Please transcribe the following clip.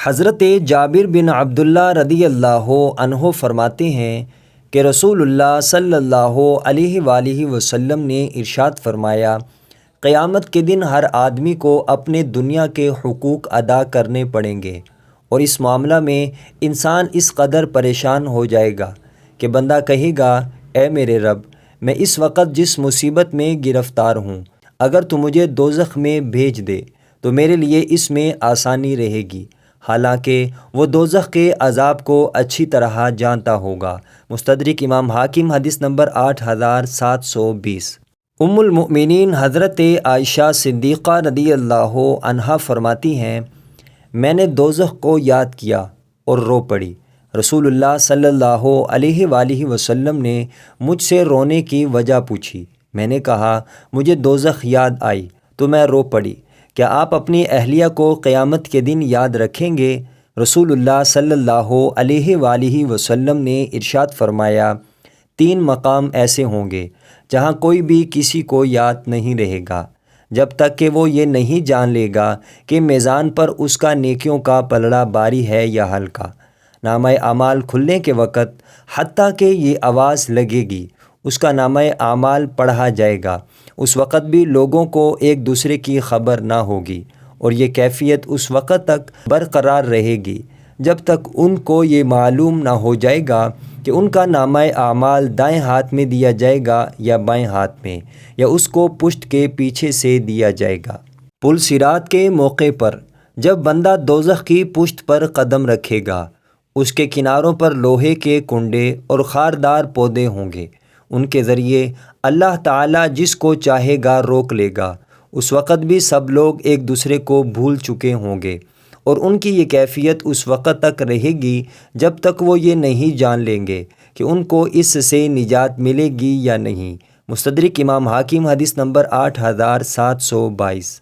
حضرت جابر بن عبداللہ رضی اللہ عنہ فرماتے ہیں کہ رسول اللہ صلی اللہ علیہ وآلہ وسلم نے ارشاد فرمایا، قیامت کے دن ہر آدمی کو اپنے دنیا کے حقوق ادا کرنے پڑیں گے، اور اس معاملہ میں انسان اس قدر پریشان ہو جائے گا کہ بندہ کہے گا، اے میرے رب، میں اس وقت جس مصیبت میں گرفتار ہوں، اگر تو مجھے دوزخ میں بھیج دے تو میرے لیے اس میں آسانی رہے گی، حالانکہ وہ دوزخ کے عذاب کو اچھی طرح جانتا ہوگا۔ مستدرک امام حاکم، حدیث نمبر 8720۔ ام المؤمنین حضرت عائشہ صدیقہ رضی اللہ عنہا فرماتی ہیں، میں نے دوزخ کو یاد کیا اور رو پڑی۔ رسول اللہ صلی اللہ علیہ وآلہ وسلم نے مجھ سے رونے کی وجہ پوچھی۔ میں نے کہا، مجھے دوزخ یاد آئی تو میں رو پڑی۔ کیا آپ اپنی اہلیہ کو قیامت کے دن یاد رکھیں گے؟ رسول اللہ صلی اللہ علیہ وآلہ وسلم نے ارشاد فرمایا، 3 مقام ایسے ہوں گے جہاں کوئی بھی کسی کو یاد نہیں رہے گا جب تک کہ وہ یہ نہیں جان لے گا کہ میزان پر اس کا نیکیوں کا پلڑا باری ہے یا ہلکا۔ نامہ اعمال کھلنے کے وقت حتیٰ کہ یہ آواز لگے گی، اس کا نامہ اعمال پڑھا جائے گا، اس وقت بھی لوگوں کو ایک دوسرے کی خبر نہ ہوگی، اور یہ کیفیت اس وقت تک برقرار رہے گی جب تک ان کو یہ معلوم نہ ہو جائے گا کہ ان کا نامہ اعمال دائیں ہاتھ میں دیا جائے گا یا بائیں ہاتھ میں، یا اس کو پشت کے پیچھے سے دیا جائے گا۔ پل صراط کے موقع پر جب بندہ دوزخ کی پشت پر قدم رکھے گا، اس کے کناروں پر لوہے کے کنڈے اور خاردار پودے ہوں گے، ان کے ذریعے اللہ تعالیٰ جس کو چاہے گا روک لے گا۔ اس وقت بھی سب لوگ ایک دوسرے کو بھول چکے ہوں گے، اور ان کی یہ کیفیت اس وقت تک رہے گی جب تک وہ یہ نہیں جان لیں گے کہ ان کو اس سے نجات ملے گی یا نہیں۔ مستدرک امام حاکم، حدیث نمبر 8722۔